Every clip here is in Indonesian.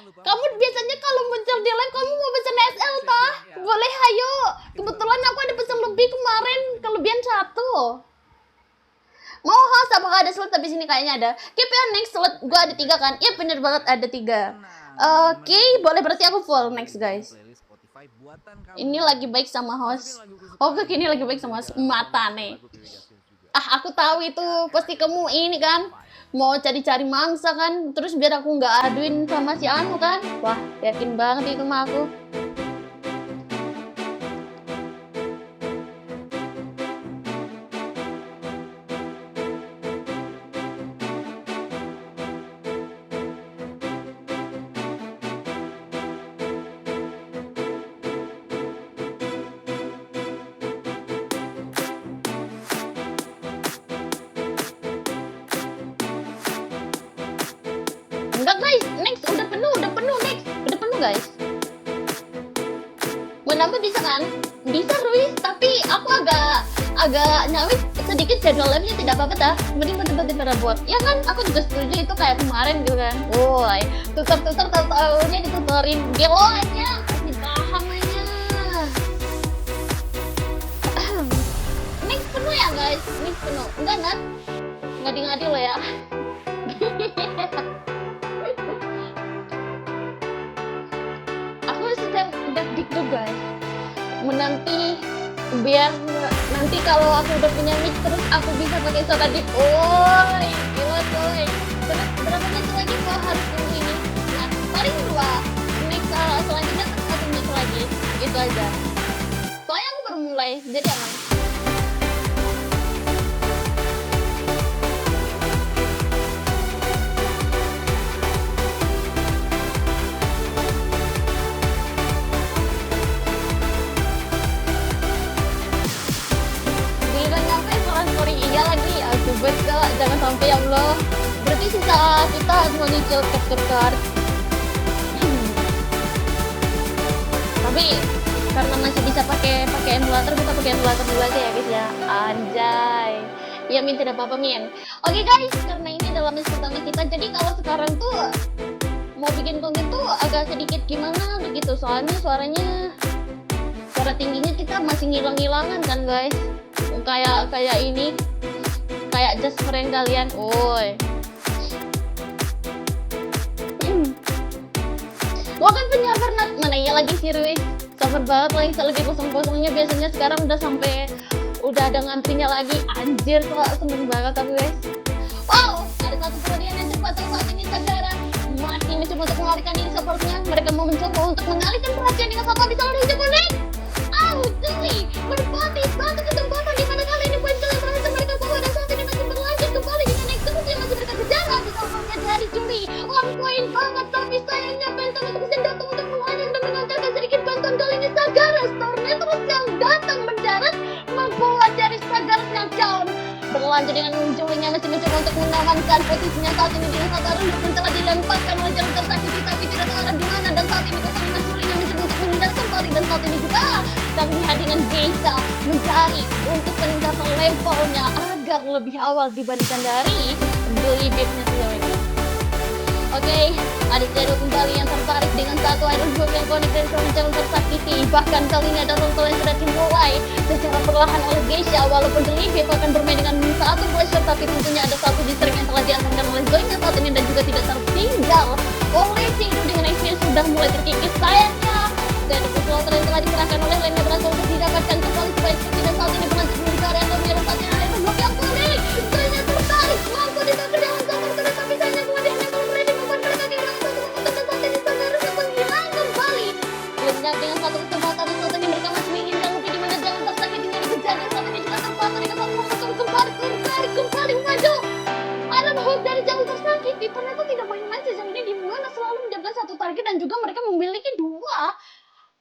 Kamu biasanya kalau muncul di live kamu mau pesan SL tah? Boleh ayo. Kebetulan aku ada pesan lebih kemarin, kelebihan 1. Mau host apakah ada slot tapi sini kayaknya ada. Keep ya next slot gua ada 3 kan? Iya bener banget ada 3. Oke, boleh berarti aku full next guys. Ini lagi baik sama host. Oke, ini lagi baik sama host. Mata nih. Ah, aku tahu itu pasti kamu ini kan mau cari-cari mangsa kan, terus biar aku nggak aduin sama si Anu kan. Wah, yakin banget itu mah aku. Enggak guys, next udah penuh next, udah penuh guys. Mau nambah bisa kan? Bisa Rui, tapi aku agak nyawit sedikit jadwal live-nya tidak apa-apa dah. Mending bener-bener pada buat. Ya kan, aku juga setuju itu kayak kemarin gitu kan. Woi, tutor tahu-tahunya ditutorin gelo aja, kasih paham aja. Next penuh ya guys, next penuh. Enggak Nat, ngadi-ngadi lo ya. Dikduk guys, menanti biar nanti kalau aku udah punya mic terus aku bisa pakai suara deep. Oi, gila coy. Terus berapa menit lagi gua harus tunggu ini? Nah, paling 2. Next selanjutnya terus 1 menit lagi. Itu aja. Soalnya aku baru mulai, jadi aman. Iya lagi, aku bet kak, jangan sampai ya Allah. Berarti sisa kita harus menyicil capture card. Tapi karena masih bisa pakai emulator, kita pakai emulator dulu aja ya guys ya. Anjay. Ya Min, tidak apa-apa Min. Oke guys, karena ini adalah match pertama kita, jadi kalau sekarang tuh mau bikin konten tuh agak sedikit gimana begitu, soalnya suara tingginya kita masih ngilang-ngilangan kan guys. Kayak ini kayak just prank kalian. Woi. Gua kan punya Nat, mana ya lagi sih Rui. Sabar banget lagi, lagi kosong-kosongnya, biasanya sekarang udah ada ngantrinya lagi. Anjir kok seneng banget aku guys. Wow, ada satu kemudian yang cepat saat ini saudara masih mencoba untuk mengalihkan diri supportnya. Mereka mau mencoba untuk mengalihkan perhatian dengan satu di saluran hijau kuning. Juli menempati satu kesempatan di mana kali ini poin kalian berhasil mereka bawa dan saat ini masih berlanjut kembali dengan next terus yang masih dekat sejarah di salurannya dari Juli. On point banget, tapi sayangnya Phantom itu bisa datang untuk menghanyang dan mengantarkan sedikit bantuan. Kali ini Sagaras Stormnya terus yang datang mendarat membawa dari Sagaras yang down. Berlanjut dengan Julinya masih mencoba untuk mengamankan posisinya saat ini di Sagaras dan telah dilemparkan oleh jarum tersakiti tapi tidak tahu arah di mana, dan saat ini kesana Julinya mencoba untuk menghindar kembali, dan saat ini juga sang lihat dengan Geisha mencari untuk peningkatan levelnya agar lebih awal dibandingkan dari Bully Beef-nya sendiri. Oke, ada Shadow kembali yang tertarik dengan satu Iron Hook yang konek dan calon tersakiti. Bahkan kali ini ada role yang sudah dimulai secara perlahan oleh Geisha. Walaupun Bully Beef akan bermain dengan satu pressure, tapi tentunya ada satu distrik yang telah diamankan oleh Zoe saat ini, dan juga tidak tertinggal oleh Cinggu dengan XP yang sudah mulai terkikis. Sayangnya dan Slaughter yang telah dikerahkan oleh lainnya berhasil untuk didapatkan kembali supaya seperti dan saat ini berlanjut menuju ke area Tommy, dan saat ini ada blok yang kuning. Zoe tertarik mampu ditangkap dengan sabar, tetapi sayangnya kemudian yang berani membuat mereka kehilangan satu momentum, dan saat ini Sagaras menghilang kembali. Lenyap dengan satu kesempatan, dan saat ini mereka masih menginginkan lebih di mana jangan tersakiti dengan dikejar, dan saat ini juga terpatah dengan satu momentum kembali maju. Iron Hook dari jalur tersakiti ternyata tidak main-main sejauh ini, di mana selalu menjaga satu target dan juga mereka memiliki 2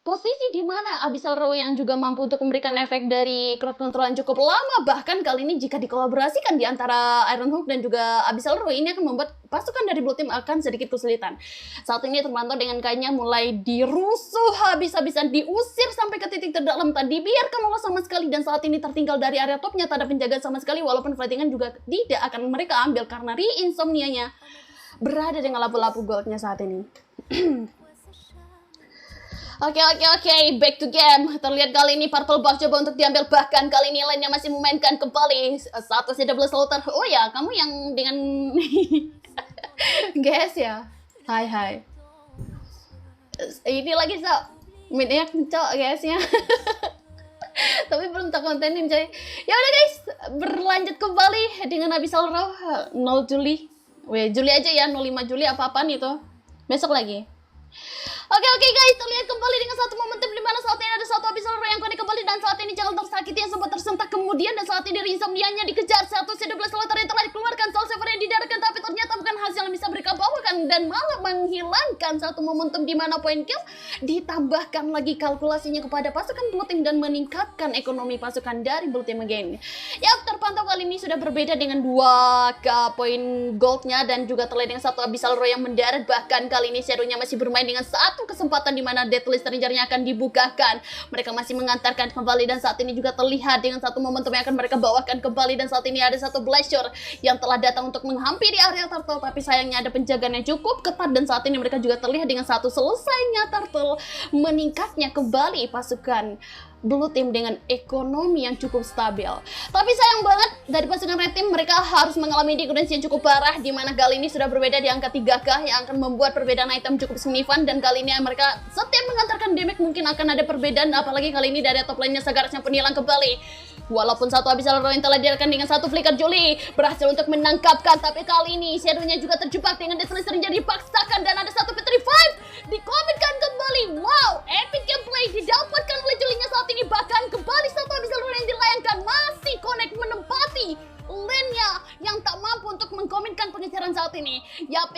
posisi di mana Abyssal Row yang juga mampu untuk memberikan efek dari crowd control yang cukup lama. Bahkan kali ini jika dikolaborasikan di antara Iron Hook dan juga Abyssal Row, ini akan membuat pasukan dari Blue Team akan sedikit kesulitan. Saat ini terpantau dengan kayaknya mulai dirusuh habis-habisan, diusir sampai ke titik terdalam, tadi biarkan lolos sama sekali, dan saat ini tertinggal dari area topnya, tak ada penjagaan sama sekali. Walaupun fightingan juga tidak akan mereka ambil karena Re-Insomnia-nya berada dengan lapu-lapu goldnya saat ini. Oke, back to game. Terlihat kali ini Purple Buff coba untuk diambil, bahkan kali ini lainnya masih memainkan kembali satu CW Slaughter. Oh ya, kamu yang dengan guys ya. Hai. Ini lagi midnya kencok guysnya. Tapi belum tak kontenin coy. Ya udah guys, berlanjut kembali dengan Abyssal Row 0 Juli. Juli aja ya, 05 Juli apa-apaan itu. Besok lagi. Oke guys, terlihat kembali dengan satu momentum di mana saat ini ada satu Abyssal Row yang konek kembali, dan saat ini jangan tersakiti yang sempat tersentak kemudian, dan saat ini Insomnia-nya dikejar satu CW Slaughter yang telah dikeluarkan, Soul Saver yang didarahkan, tapi ternyata bukan hasil yang bisa mereka bawakan dan malah menghilangkan satu momentum di mana poin kill ditambahkan lagi kalkulasinya kepada pasukan Blue Team dan meningkatkan ekonomi pasukan dari Blue Team again. Ya, terpantau kali ini sudah berbeda dengan 2k poin goldnya dan juga terlihat dengan satu Abyssal Row yang mendarat, bahkan kali ini Shadow-nya masih bermain dengan satu kesempatan di mana Deathly Stranger-nya akan dibukakan. Mereka masih mengantarkan kembali dan saat ini juga terlihat dengan satu momentum yang akan mereka bawakan kembali, dan saat ini ada satu Blaster yang telah datang untuk menghampiri area Turtle, tapi sayangnya ada penjagaan yang cukup ketat, dan saat ini mereka juga terlihat dengan satu selesainya Turtle, meningkatnya kembali pasukan Blue Team dengan ekonomi yang cukup stabil. Tapi sayang banget dari pasukan Red Team, mereka harus mengalami degradasi yang cukup parah, di mana kali ini sudah berbeda di angka 3k yang akan membuat perbedaan item cukup signifikan, dan kali ini mereka setiap mengantarkan damage mungkin akan ada perbedaan, apalagi kali ini dari top lane-nya Sagaras yang pun hilang kembali. Walaupun satu Abyssal Row yang telah diarahkan dengan satu flicker Juli berhasil untuk menangkapkan, tapi kali ini Shadow-nya juga terjebak dengan Deathly Stranger dipaksakan, dan ada satu Victory 5 dikomitkan kembali. Wow, epic gameplay didapatkan oleh Julinya saat ini, bahkan kembali satu Abyssal Row yang dilayangkan masih connect menempati lane-nya yang tak mampu untuk mengkomitkan pengejaran saat ini. Yap,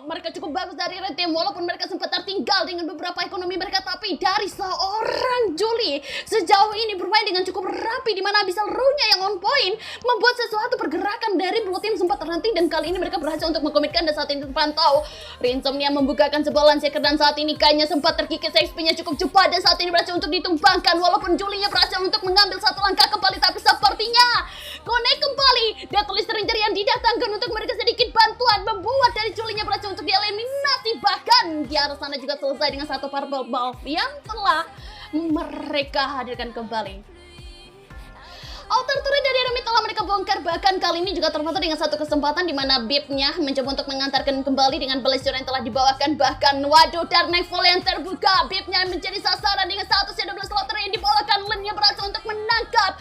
mereka cukup bagus dari Red Team, walaupun mereka sempat tertinggal dengan beberapa ekonomi mereka, tapi dari seorang Juli sejauh ini bermain dengan cukup rapi, di mana Abyssal Row-nya yang on point membuat sesuatu pergerakan dari Blue Team sempat terhenti, dan kali ini mereka berhasil untuk mengkomitkan, dan saat ini terpantau Insomnia membukakan sebuah Landseeker, dan saat ini kayaknya sempat terkikis XP-nya cukup cepat, dan saat ini berhasil untuk ditumbangkan, walaupun Julinya berhasil untuk mengambil satu langkah kembali, tapi sepertinya connect kembali. Deathly Stranger yang didatangkan untuk mereka sedikit bantuan membuat dari Julinya berhasil untuk dieliminasi, bahkan di arah sana juga selesai dengan satu Purple Buff yang telah mereka hadirkan kembali. Outer turret dari enemy telah mereka bongkar, bahkan kali ini juga terpantau dengan satu kesempatan di mana Bip-nya mencoba untuk mengantarkan kembali dengan Blaster yang telah dibawakan, bahkan waduh, Dark Nightfall yang terbuka, Bip-nya menjadi sasaran dengan satu CW Slaughter yang dibawakan, Lin-nya berhasil untuk menangkap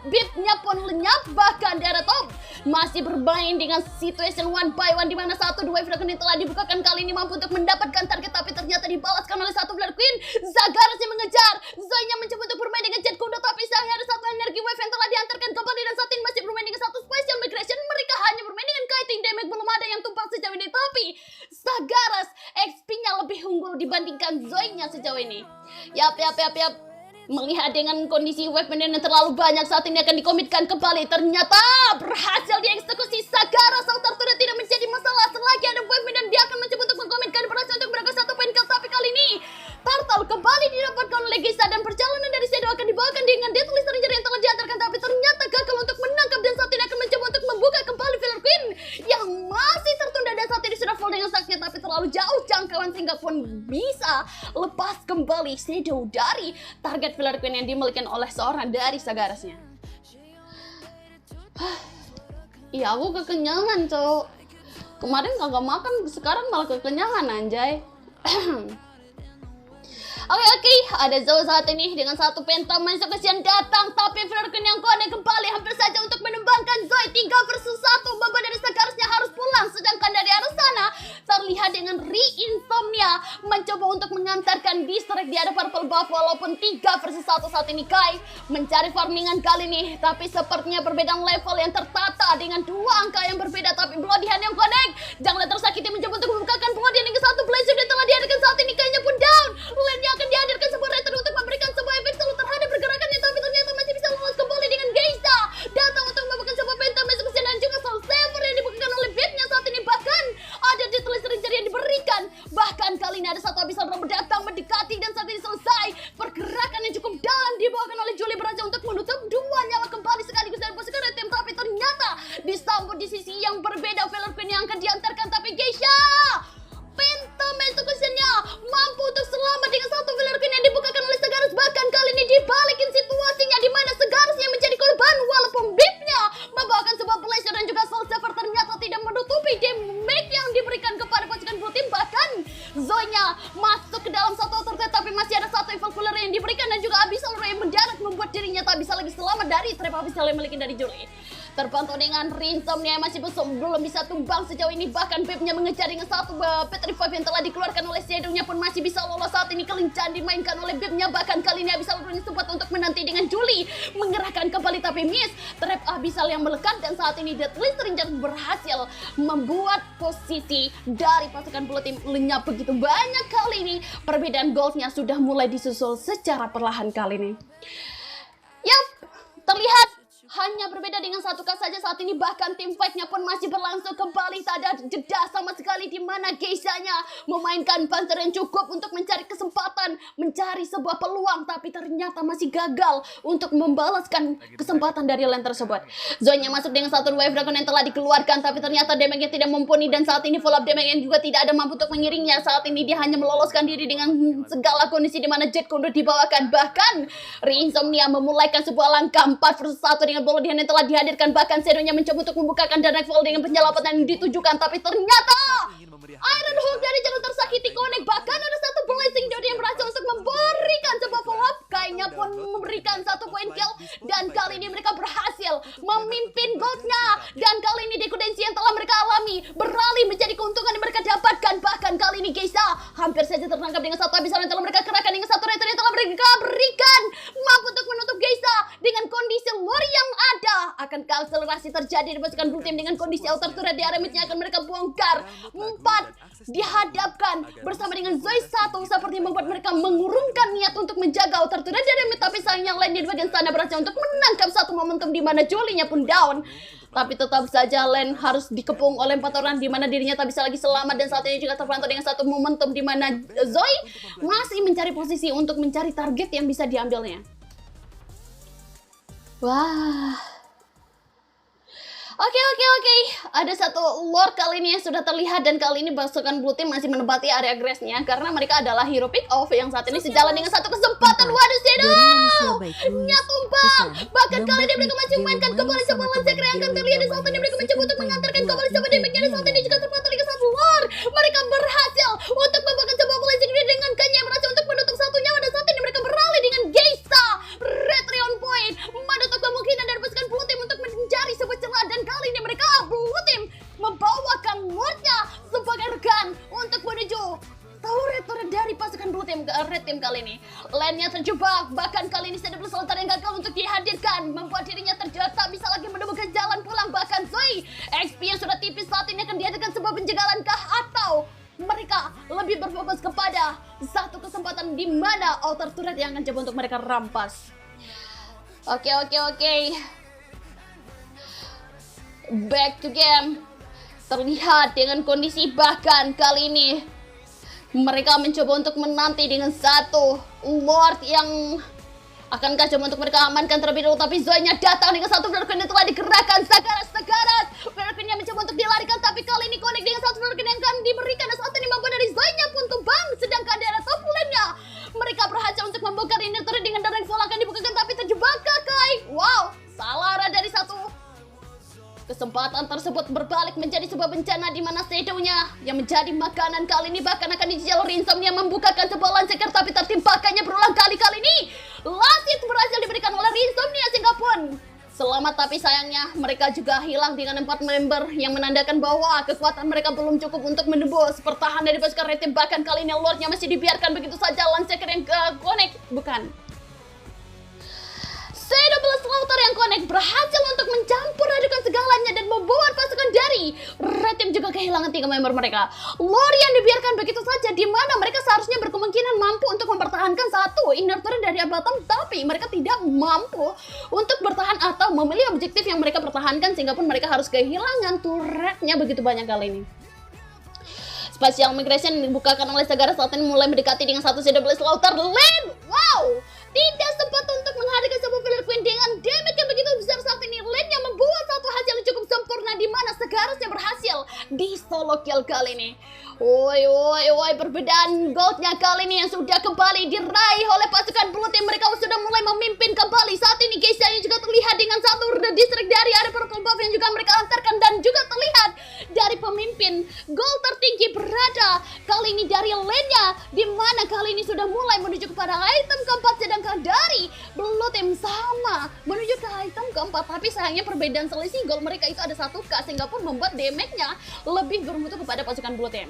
Bip-nya pun lenyap, bahkan daerah top masih bermain dengan situation 1-by-1 di mana satu dua Dragon yang telah dibukakan kali ini mampu untuk mendapatkan target, tapi ternyata dibalaskan oleh satu Flare Queen. Zagaras yang mengejar, Zoe-nya mencoba untuk bermain dengan Jet Kudo, tapi sayangnya ada satu energi wave yang telah diantarkan kembali, dan saat ini masih bermain dengan satu special migration. Mereka hanya bermain dengan kiting damage, belum ada yang tumpah sejauh ini, tapi Zagaras XP-nya lebih unggul dibandingkan Zoe-nya sejauh ini. Yap. Melihat dengan kondisi weapon yang terlalu banyak, saat ini akan dikomitkan kembali. Ternyata berhasil dieksekusi. Sagaras Outer Turret tidak menjadi masalah selagi ada weapon, dan dia akan mencoba untuk mengkomitkan, berhasil untuk berangkat satu poin kill, tapi kali ini Turtle kembali didapatkan oleh Geisha, dan perjalanan dari Shadow akan dibawakan dengan Deathly Stranger yang telah diantarkan, tapi ternyata gagal untuk menangkap, dan saat ini akan mencoba untuk membuka kembali Flare Queen yang masih tertunda, dan saat ini sudah full dengan sakitnya, tapi terlalu jauh jangkauan sehingga pun bisa lepas kembali Shadow dari target Flare Queen yang dimiliki oleh seorang dari Sagarasnya. Iya, aku kekenyangan, cowok. Kemarin kagak makan, sekarang malah kekenyangan, anjay. Oke, ada Zoe saat ini dengan satu penta masuk kesian datang, tapi Flare Queen yang connect kembali hampir saja untuk menumbangkan Zoe. 3 versus 1, beban dari Sagarasnya harus pulang, sedangkan dari arah sana terlihat dengan Insomnia mencoba untuk mengantarkan distract di ada Purple Buff, walaupun 3 versus 1 saat ini Kai mencari farmingan kali ini, tapi sepertinya perbedaan level yang tertata dengan 2 angka yang berbeda, tapi Bloody Hand yang connect. Janganlah tersakiti mencoba untuk membukakan Bloody Hand ke satu Blazer yang telah dihadirkan saat ini, kayaknya pun down. Lane-nya akan dihadirkan sebuah return untuk memberikan sebuah efek selalu terhadap pergerakannya, tapi ternyata masih bisa lolos kembali dengan Geisha datang untuk membuka sebuah penta masuk ke dan juga Soul Saver yang dibukakan oleh Bip-nya saat ini, bahkan ada Deathly Stranger yang diberikan, bahkan kali ini ada satu Abyssal Row datang mendekati, dan saat ini selesai pergerakan yang cukup dalam dibawakan oleh Julie, berhasil untuk menutup 2 nyawa kembali sekaligus dari pasukan Red Team, tapi ternyata disambut di sisi yang berbeda Flare Queen yang akan diantarkan, tapi Geisha Phantom Zonya masuk ke dalam satu tertib, tapi masih ada satu evil killer yang diberikan dan juga Abyssal Roar yang mendarat membuat dirinya tak bisa lagi selamat dari trap Abyssal yang memiliki dari Julie. Terpantau dengan Rinsomnya yang masih belum bisa tumbang sejauh ini. Bahkan Bebnya mengejar dengan satu Petrified yang telah dikeluarkan oleh Shadow-nya pun masih bisa lolos. Saat ini kelincahan dimainkan oleh Bebnya. Bahkan kali ini Abyssal Roar sempat untuk menanti dengan Julie mengerahkan kembali, tapi miss. Trap Abyssal yang melekat dan saat ini Deathly Stranger berhasil membuat posisi dari pasukan Blue Team lenyap begitu banyak. Kali ini perbedaan goldnya sudah mulai disusul secara perlahan kali ini. Yap, terlihat hanya berbeda dengan satu kas saja saat ini. Bahkan tim fight-nya pun masih berlangsung kembali. Tak ada jeda sama sekali di mana Geisha-nya memainkan panzer yang cukup untuk mencari kesempatan, mencari sebuah peluang, tapi ternyata masih gagal untuk membalaskan kesempatan dari lane tersebut. Zonya masuk dengan satu wave dragon yang telah dikeluarkan, tapi ternyata damage-nya tidak mumpuni dan saat ini full up damage yang juga tidak ada mampu untuk mengiringnya. Saat ini dia hanya meloloskan diri dengan segala kondisi di mana Jet Condor dibawakan. Bahkan Rinsomnia memulaikan sebuah langkah 4 versus 1 dengan bola di hand yang telah dihadirkan. Bahkan Shadow-nya mencoba untuk membukakan dan Nightfall dengan penyelapatan yang ditujukan, tapi ternyata Iron Hulk dari jalur tersakiti connect. Bahkan ada satu blessing Jody yang berhasil untuk memberikan sebuah follow up. Kayaknya pun memberikan satu point kill dan kali ini mereka berhasil memimpin goldnya. Dan kali ini decadency yang telah mereka alami beralih menjadi keuntungan yang mereka dapatkan. Bahkan kali ini Geisha hampir saja tertangkap dengan satu Abyssal yang telah mereka kerahkan, dengan satu return yang telah mereka berikan, mampu untuk menutup Geisha dengan kondisi lore yang ada. Akankah akselerasi terjadi di pasukan Blue Team dengan kondisi outer turret di area mid-nya akan mereka bongkar. 4 dihadapkan bersama dengan Zoe 1 seperti membuat mereka mengurungkan niat untuk menjaga outer turret di area mid, tapi sayangnya lane di bagian sana berhasil untuk menangkap satu momentum di mana Jolie-nya pun down. Tapi tetap saja lane harus dikepung oleh 4 orang di mana dirinya tak bisa lagi selamat, dan saat ini juga terpantau dengan satu momentum di mana Zoe masih mencari posisi untuk mencari target yang bisa diambilnya. Wah. Oke. Ada satu lore kali ini yang sudah terlihat, dan kali ini pasukan Blue Team masih menempati area grass-nya karena mereka adalah hero pick off yang saat ini sejalan dengan satu kesempatan. Waduh, Shadow! Nya tumbang! Bahkan kali ini mereka masih memainkan kembali sebuah lansek yang akan terlihat di saat ini mereka mencoba untuk mengantarkan kembali sebuah damage-nya, dan saat ini juga terpantau dengan satu lore. Mereka berhasil untuk membawakan sebuah blessing dengan Kanye yang berhasil untuk menutup satu nyawa, dan saat ini mereka beralih dengan Geisha. Retry on point menutup kemungkinan dari pasukan Blue Team untuk mencari sebuah celah, dan kali ini mereka Blue Team membawakan Lordnya sebagai rekan untuk menuju turret dari pasukan Blue Team ke Red Team. Kali ini lane-nya terjebak, bahkan kali ini Shadow Selantar yang gagal untuk dihadirkan membuat dirinya terjebak, tak bisa lagi menemukan jalan pulang. Bahkan Zoe XP yang sudah tipis saat ini akan dihadirkan sebuah penjagalan kah, atau mereka lebih berfokus kepada satu kesempatan di mana outer turret yang akan coba untuk mereka rampas. Oke. Back to game. Terlihat dengan kondisi bahkan kali ini mereka mencoba untuk menanti dengan satu Lord yang akankah coba untuk mereka amankan terlebih dahulu, tapi Zoe-nya datang dengan satu Flurkin yang telah dikerahkan. Sagaras Flurkin-nya mencoba untuk dilarikan, tapi kali ini connect dengan satu Flurkin yang akan diberikan, dan saat ini mampu dari Zoe-nya pun tumbang. Sedangkan daerah top lane-nya mereka berhasil untuk membongkar inner turret dengan darah full akan dibukakan, tapi terjebak Kai. Wow, salah arah dari satu. Kesempatan tersebut berbalik menjadi sebuah bencana di mana Shadow-nya yang menjadi makanan kali ini bahkan akan dijajal Rinsomnya membukakan sebuah lanceker, tapi tertimpakannya berulang kali. Kali ini Lasit berhasil diberikan oleh Rinsomnya sehingga pun selamat, tapi sayangnya mereka juga hilang dengan 4 member yang menandakan bahwa kekuatan mereka belum cukup untuk menembus pertahanan dari pasukan Red Team. Bahkan kali ini Lordnya masih dibiarkan begitu saja. Lanceker yang connect bukan. Shadow Slaughter yang connect berhasil untuk mencampur adukan segalanya dan membuat pasukan dari Red Team juga kehilangan 3 member mereka. Lore yang dibiarkan begitu saja, di mana mereka seharusnya berkemungkinan mampu untuk mempertahankan satu inner turret dari bottom, tapi mereka tidak mampu untuk bertahan atau memilih objektif yang mereka pertahankan, sehingga pun mereka harus kehilangan turretnya begitu banyak kali ini. Spatial migration dibukakan oleh Sagara saat ini mulai mendekati dengan satu Shadow Slaughter lane. Wow, tidak sempat untuk menghadirkan sebuah Filler Queen dengan damage yang begitu besar saat ini. Lane yang membuat satu hasil yang cukup sempurna, di mana Sagarasnya berhasil di solo kill kali ini. Woi, perbedaan goldnya kali ini yang sudah kembali diraih oleh pasukan Blue Team. Mereka sudah mulai memimpin kembali. Saat ini Geisha yang juga terlihat dengan satu district dari area purple buff yang juga mereka antarkan, dan juga terlihat dari pemimpin gold tertinggi berada kali ini dari lane-nya, di mana kali ini sudah mulai menuju kepada item keempat, sedangkan dari Blue Team sama menuju ke item keempat, tapi sayangnya perbedaan selisih gol mereka itu ada 1k, sehingga pun membuat damage-nya lebih bermutu kepada pasukan Blue Team.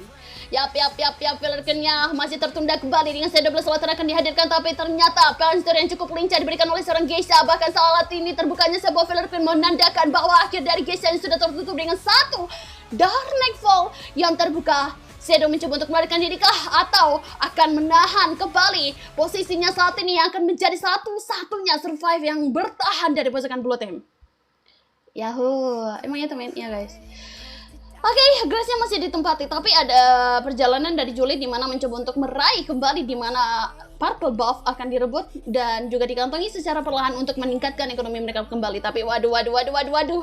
Yap, Pelerken-nya masih tertunda kembali dengan C12 Slaughter akan dihadirkan, tapi ternyata Panstor yang cukup lincah diberikan oleh seorang Geisha. Bahkan saat ini terbukanya sebuah Pelerken menandakan bahwa akhir dari Geisha yang sudah tertutup dengan satu Dark Nightfall yang terbuka. Shadow mencoba untuk melarikan diri kah atau akan menahan kembali posisinya saat ini yang akan menjadi satu-satunya survive yang bertahan dari pasukan Blue Team. Yahoo, emangnya temennya guys. Oke, Grace-nya masih ditempati, tapi ada perjalanan dari Julie di mana mencoba untuk meraih kembali di mana purple buff akan direbut dan juga dikantongi secara perlahan untuk meningkatkan ekonomi mereka kembali. Tapi waduh.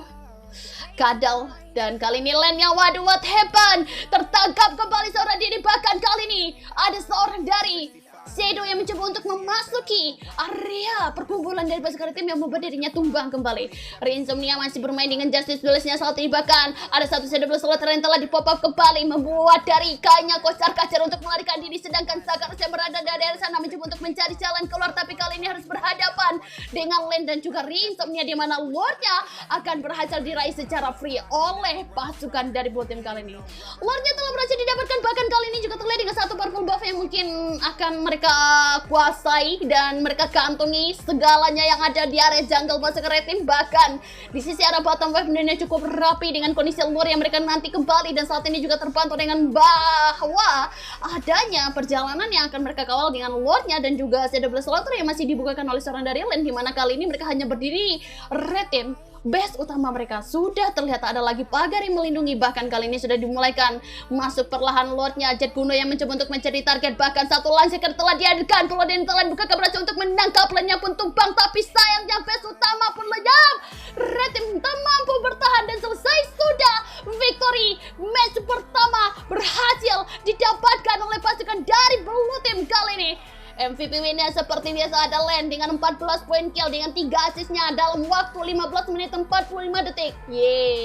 Kadal, dan kali ini lane-nya waduh, what happened? Tertangkap kembali seorang diri, bahkan kali ini ada seorang dari Shadow yang mencoba untuk memasuki area perkumpulan dari pasukan tim yang membuat dirinya tumbang kembali. Insomnia masih bermain dengan Justice Duelist-nya saat ini, bahkan ada satu Shadow Slaughter yang telah di-pop up kembali, membuat dari Kanya kocar-kacir untuk melarikan diri, sedangkan Sagarus yang berada dari sana mencoba untuk mencari jalan keluar, tapi kali ini harus berhadapan dengan Lane dan juga Insomnia, di mana Lord-nya akan berhasil diraih secara free oleh pasukan dari Blue Team kali ini. Lord-nya telah berhasil didapatkan, bahkan kali ini juga terlihat dengan satu purple buff yang mungkin akan mereka kuasai dan mereka kantongi segalanya yang ada di area jungle pasukan Red Team. Bahkan di sisi arah bottom wave ini cukup rapi dengan kondisi lure yang mereka nanti kembali, dan saat ini juga terpantau dengan bahwa adanya perjalanan yang akan mereka kawal dengan lore-nya dan juga C12 Slaughter yang masih dibukakan oleh seorang dari Lane, di mana kali ini mereka hanya berdiri Red Team. Base utama mereka sudah terlihat tak ada lagi pagar yang melindungi, bahkan kali ini sudah dimulaikan masuk perlahan Lord-nya. Jet kuno yang mencoba untuk mencari target, bahkan satu Lanceker telah dihadirkan. Paladin telah buka berhasil untuk menangkap, lane-nya pun tumbang, tapi sayangnya base utama pun lenyap. Red Team tak mampu bertahan dan selesai sudah. Victory match pertama berhasil didapatkan oleh pasukan dari Blue Team kali ini. MVP winnya seperti biasa ada Lane dengan 14 poin kill dengan 3 assist-nya dalam waktu 15 menit 45 detik. Yeay.